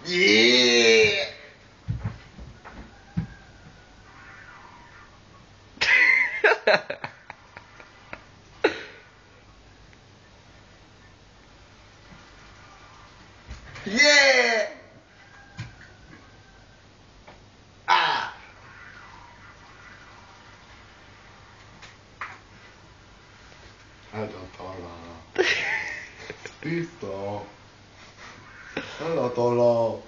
Yeah! Yeah! Ah! Έλα τώρα. Πίστο. Έλα τώρα.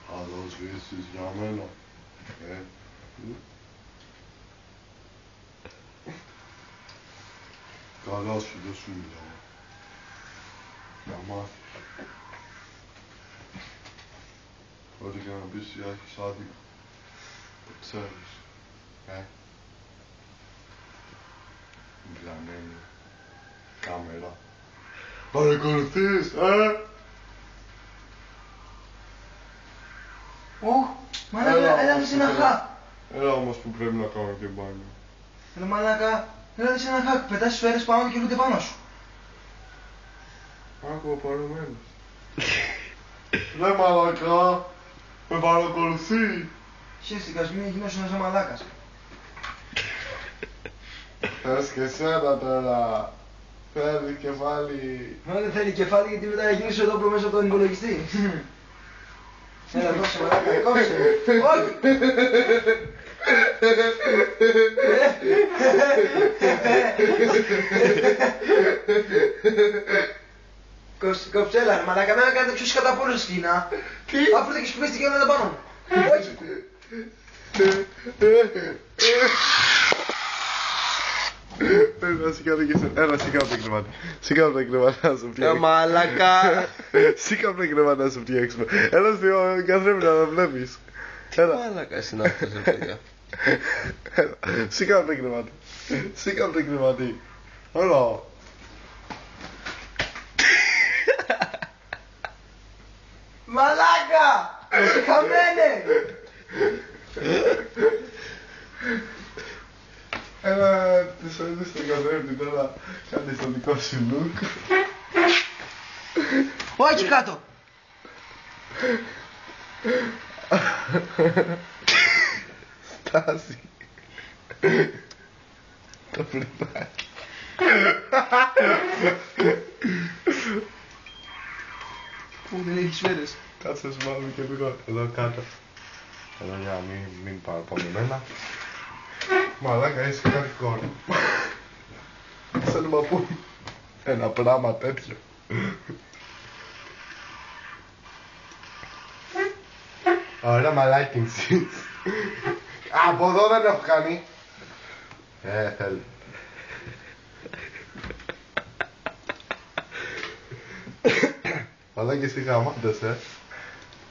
Θα το σβήσεις για μένα. Καλά σου δεν σου μιλάω. Να μάθεις. Ό,τι και να πεις έχεις άδικο. Το ξέρεις. Μπλανμένη. Κάμερα. Παρακολουθείς, Μαλάκα, έλα δεις ένα χακ. Έλα όμως που πρέπει να κάνω και μπάνιο. Έλα μαλάκα, έλα δεις ένα χακ. Πετάς τις σφαίρες πάνω και κυλούνται πάνω σου. Άκουα παραμένεις. Ρε μαλάκα, με παρακολουθεί. Χαίστηκας, μην γινώσαι ένας μαλάκας. Θες και εσένα τώρα. Θέλει κεφάλι. Μα δεν θέλει κεφάλι γιατί μετά θα γίνεις εδώ μέσα από τον υπολογιστή. Έλα δώσε μαλάκα, κόψε. Όχι. Κόψε, έλα ρε μαλάκα, μένα κάνετε ποιος καταπόλους σκηνά. Τι? Αφού δεν έχεις κουβίσει και όλα τα πάνω μου. Όχι. Έλα σιγά από το κρεβάτι. Σιγά από το κρεβάτι να σου φτιάξουμε. Μαλάκα. Σιγά από το κρεβάτι να σου φτιάξουμε. Έλα στο καθρέφτη να βλέπεις. Έλα. Μαλάκα είναι αυτός ρε παιδιά. Σιγά από το κρεβάτι. Σιγά από το κρεβάτι. Έλα. Μαλάκα! Είσαι χαμένε! Έλα, τις ώρες στον καθρέφτη τώρα. Κάνεις το δικό σου look. Όχι κάτω! Στάση. Το φρυδάκι. Πού δεν έχεις σφαίρες. Κάτσε σου βάλουμε και λίγο εδώ κάτω. Εδώ για να μην πάρω από μένα. Μαλάκα είσαι κάτι κόρη. Σαν να μου πούν ένα πράγμα τέτοιο. Ωραία μαλάκι εσείς. Από εδώ δεν έχω κάνει. Θέλει. Αλλά και εσύ γαμάντες,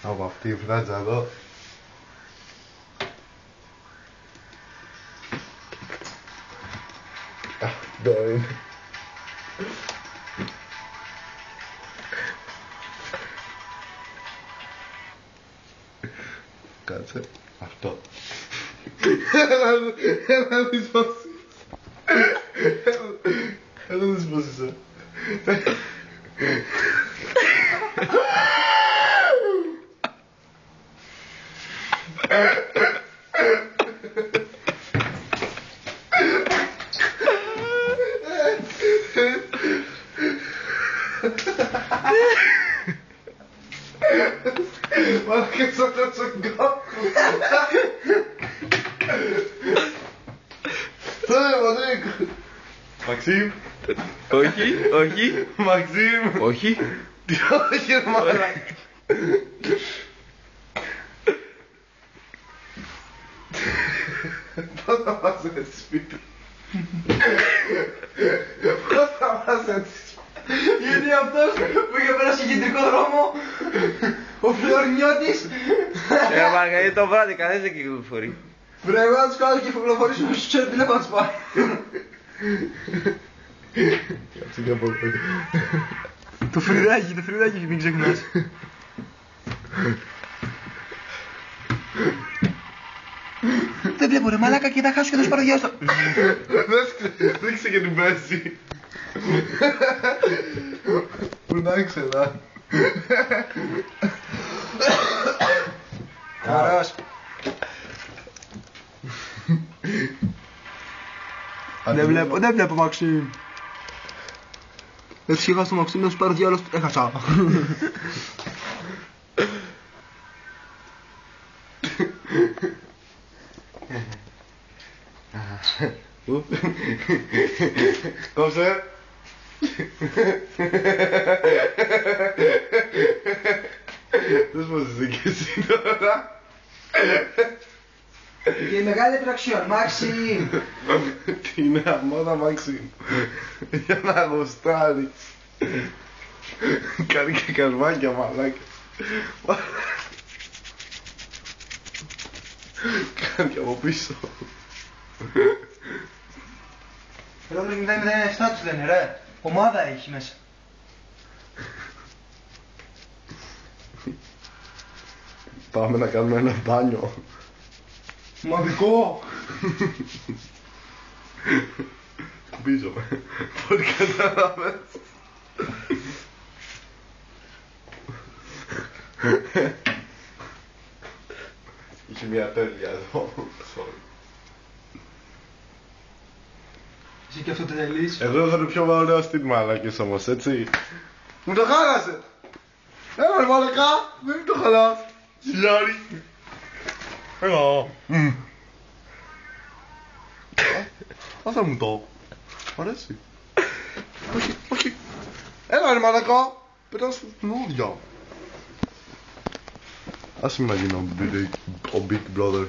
από αυτή η φράτζα εδώ. Αυτό είναι. Κάτσε. Αυτό. Έλα δεις πως είσαι. Έλα δεις πως είσαι. Μα και σαν τόσο γκάκο. Τώρα Μαδρίκο. Μαξίμ. Όχι, όχι. Μαξίμ. Όχι. Τι όχι ρε μαλάκα. Πώς θα πας έτσι σπίτι. Πώς θα πας έτσι σπίτι. Γιατί αυτός που είχε περάσει κεντρικό δρόμο, ο Φλωρινιώτης. Μάγκα, είναι το βράδυ, κανένας δεν κυκλοφορεί. Πρέπει να τους κάνω και κυκλοφορήσουμε στους ξέρουν τι να τους πάει. Κάτσε και από εδώ. Το φρυδάκι, μην ξεχνάς. Δεν βλέπω ρε μαλάκα και θα χάσω και το σπαροδιάστο. Δείξε και την μέση. Πού να ήξερα. Ωραίος. Δεν βλέπω Μαξίμ. Έτσι είχα στο Μαξίμ να σου πάρω διάλος, έχασα. Κόψε. Δες πως είσαι και εσύ τώρα. Και η μεγάλη τραξιόν, Μάξιμ. Τι είναι αμόνα Μαξίμ. Για να γουστάρεις. Κάνει και καρμάκια μαλάκα. Κάνει και από πίσω. Εδώ το 007 τους λένε ρε. Ομάδα έχει μέσα. Πάμε να κάνουμε ένα μπάνιο. Μαδικό. Σκουπίζομαι. Πολύ κατάλαβες. Είχε μια τέλεια εδώ. Sorry. Εσύ και αυτό τελείς. Εδώ θα είναι πιο ωραίο στην μαλάκες όμως, έτσι. Μου το χάλασε! Έλα ρε μαλακά! Δεν μου το χαλάς! Ζηλιάρι! Έλα! Άσε μου το! Μ' αρέσει! Όχι, όχι! Έλα ρε μαλακά! Πετάς την όρια! Άσε με να γίνω ο Big Brother.